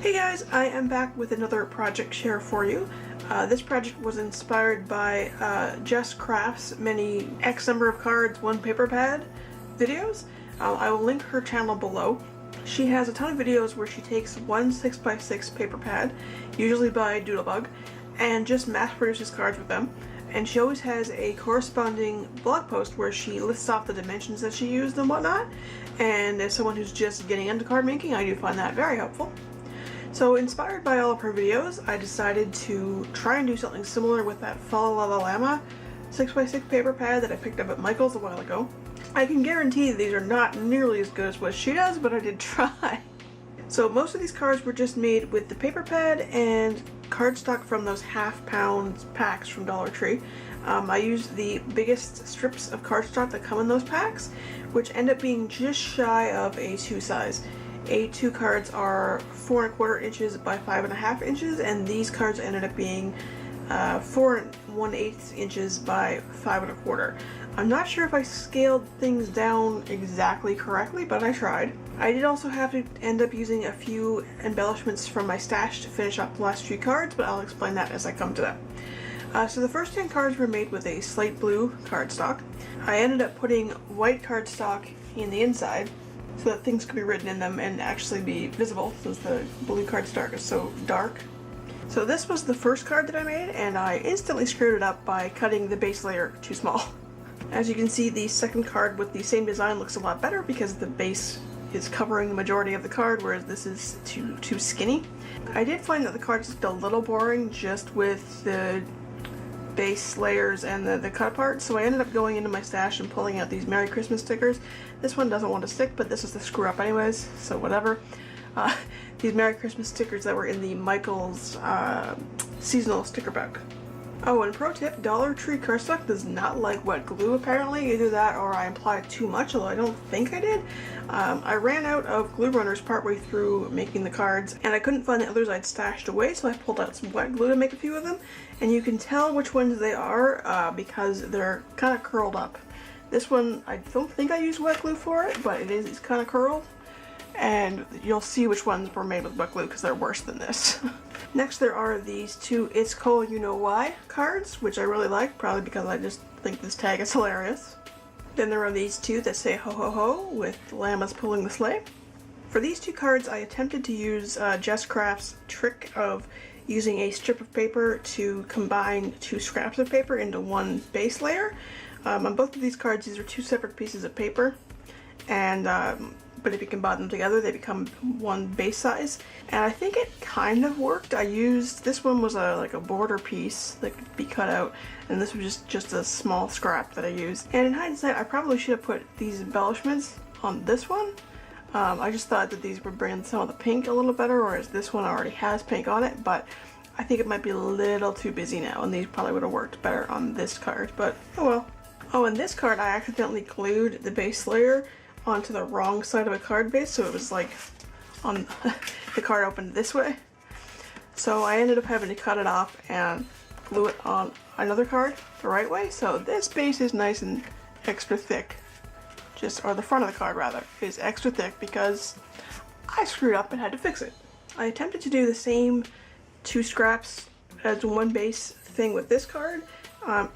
Hey guys, I am back with another project share for you. This project was inspired by Jess Craft's many X number of cards, one paper pad videos. I will link her channel below. She has a ton of videos where she takes one 6x6 paper pad, usually by Doodlebug, and just mass produces cards with them. And she always has a corresponding blog post where she lists off the dimensions that she used and whatnot. And as someone who's just getting into card making, I do find that very helpful. So inspired by all of her videos, I decided to try and do something similar with that Falalalallama 6x6 paper pad that I picked up at Michael's a while ago. I can guarantee these are not nearly as good as what she does, but I did try. So most of these cards were just made with the paper pad and cardstock from those half-pound packs from Dollar Tree. I used the biggest strips of cardstock that come in those packs, which end up being just shy of A2 size. A2 cards are 4 1/4 inches by 5 1/2 inches, and these cards ended up being 4 1/8 inches by 5 1/4. I'm not sure if I scaled things down exactly correctly, but I tried. I did also have to end up using a few embellishments from my stash to finish up the last few cards, but I'll explain that as I come to that. So the first 10 cards were made with a slate blue cardstock. I ended up putting white cardstock in the inside so that things could be written in them and actually be visible since the blue cardstock is so dark. So this was the first card that I made, and I instantly screwed it up by cutting the base layer too small. As you can see, the second card with the same design looks a lot better because the base is covering the majority of the card, whereas this is too skinny. I did find that the cards looked a little boring just with the base layers and the cut apart, so I ended up going into my stash and pulling out these Merry Christmas stickers. This one doesn't want to stick, but this is the screw up anyways, so whatever. These Merry Christmas stickers that were in the Michael's seasonal sticker book. Oh, and pro tip, Dollar Tree cardstock does not like wet glue apparently. Either that or I applied too much, although I don't think I did. I ran out of glue runners partway through making the cards, and I couldn't find the others I'd stashed away, so I pulled out some wet glue to make a few of them. And you can tell which ones they are because they're kind of curled up. This one, I don't think I used wet glue for it, but it's kind of curled. And you'll see which ones were made with wet glue because they're worse than this. Next there are these two It's Cold You Know Why cards, which I really like, probably because I just think this tag is hilarious. Then there are these two that say ho ho ho with llamas pulling the sleigh. For these two cards I attempted to use Jess Craft's trick of using a strip of paper to combine two scraps of paper into one base layer. On both of these cards, these are two separate pieces of paper, and but if you combine them together they become one base size, and I think it kind of worked. I used, this one was like a border piece that could be cut out, and this was just a small scrap that I used. And in hindsight I probably should have put these embellishments on this one. I just thought that these would bring some of the pink a little better, whereas this one already has pink on it, but I think it might be a little too busy now, and these probably would have worked better on this card, but oh well. Oh, and this card I accidentally glued the base layer onto the wrong side of a card base, so it was like on the card opened this way. So I ended up having to cut it off and glue it on another card the right way. So this base is nice and extra thick, or the front of the card rather, is extra thick because I screwed up and had to fix it. I attempted to do the same two scraps as one base thing with this card.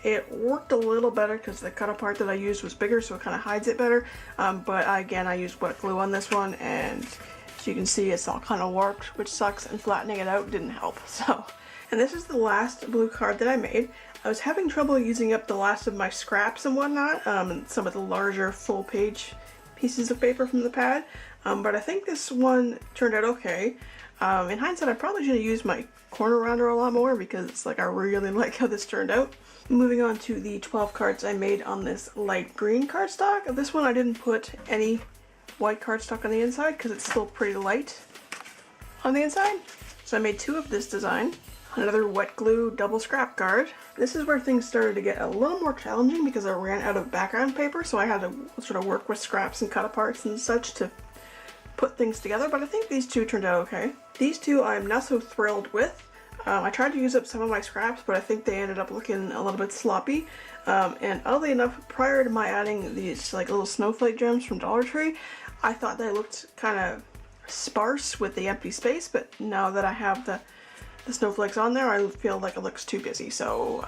It worked a little better because the cut apart that I used was bigger, so it kind of hides it better, but again I used wet glue on this one, and as you can see it's all kind of warped, which sucks, and flattening it out didn't help. So, and this is the last blue card that I made. I was having trouble using up the last of my scraps and whatnot, and some of the larger full page pieces of paper from the pad, but I think this one turned out okay. In hindsight I probably should have used my corner rounder a lot more because I really like how this turned out. Moving on to the 12 cards I made on this light green cardstock. This one I didn't put any white cardstock on the inside because it's still pretty light on the inside. So I made two of this design. Another wet glue double scrap card. This is where things started to get a little more challenging because I ran out of background paper, so I had to sort of work with scraps and cut aparts and such to put things together, but I think these two turned out okay. These two I'm not so thrilled with. I tried to use up some of my scraps, but I think they ended up looking a little bit sloppy. And oddly enough, prior to my adding these little snowflake gems from Dollar Tree, I thought they looked kind of sparse with the empty space, but now that I have the snowflakes on there, I feel like it looks too busy, so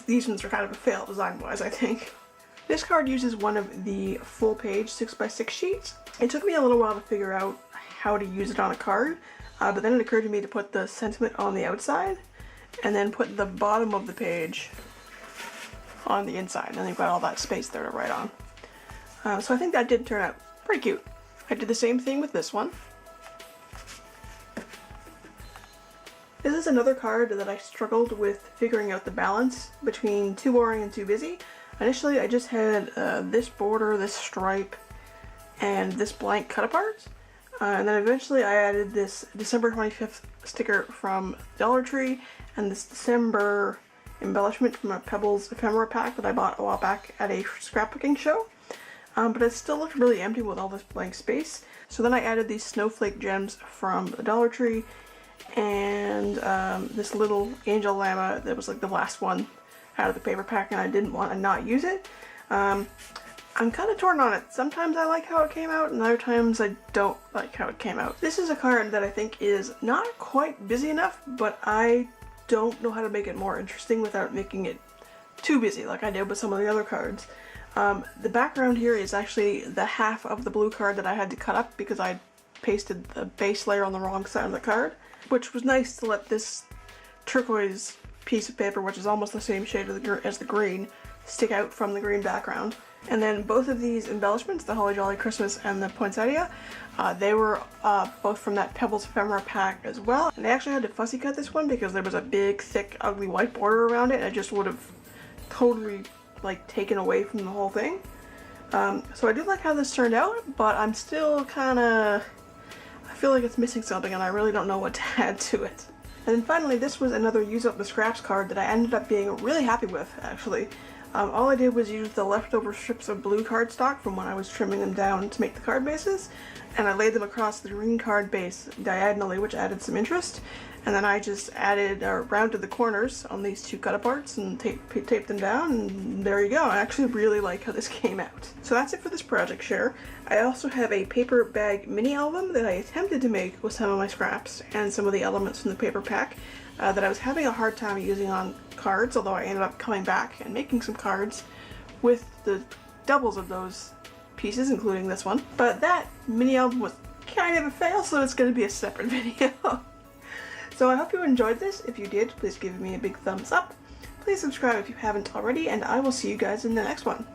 these ones are kind of a fail design-wise, I think. This card uses one of the full-page 6x6 sheets. It took me a little while to figure out how to use it on a card, but then it occurred to me to put the sentiment on the outside, and then put the bottom of the page on the inside, and you've got all that space there to write on. So I think that did turn out pretty cute. I did the same thing with this one. This is another card that I struggled with figuring out the balance between too boring and too busy. Initially I just had this border, this stripe, and this blank cut apart. And then eventually I added this December 25th sticker from Dollar Tree and this December embellishment from a Pebbles ephemera pack that I bought a while back at a scrapbooking show. But it still looked really empty with all this blank space. So then I added these snowflake gems from the Dollar Tree and this little angel llama that was like the last one out of the paper pack, and I didn't want to not use it. I'm kind of torn on it. Sometimes I like how it came out, and other times I don't like how it came out. This is a card that I think is not quite busy enough, but I don't know how to make it more interesting without making it too busy like I did with some of the other cards. The background here is actually the half of the blue card that I had to cut up because I pasted the base layer on the wrong side of the card, which was nice to let this turquoise piece of paper, which is almost the same shade as the green, stick out from the green background. And then both of these embellishments, the Holly Jolly Christmas and the poinsettia, they were both from that Pebbles ephemera pack as well. And I actually had to fussy cut this one because there was a big, thick, ugly white border around it, and it just would have totally like taken away from the whole thing. So I do like how this turned out, but I'm still I feel like it's missing something and I really don't know what to add to it. And then finally, this was another use up the scraps card that I ended up being really happy with, actually. All I did was use the leftover strips of blue cardstock from when I was trimming them down to make the card bases, and I laid them across the green card base diagonally, which added some interest. And then I just added rounded the corners on these two cut aparts and taped them down, and there you go. I actually really like how this came out. So that's it for this project share. I also have a paper bag mini album that I attempted to make with some of my scraps and some of the elements from the paper pack that I was having a hard time using on cards, although I ended up coming back and making some cards with the doubles of those pieces, including this one. But that mini album was kind of a fail, so it's going to be a separate video. So I hope you enjoyed this. If you did, please give me a big thumbs up. Please subscribe if you haven't already, and I will see you guys in the next one.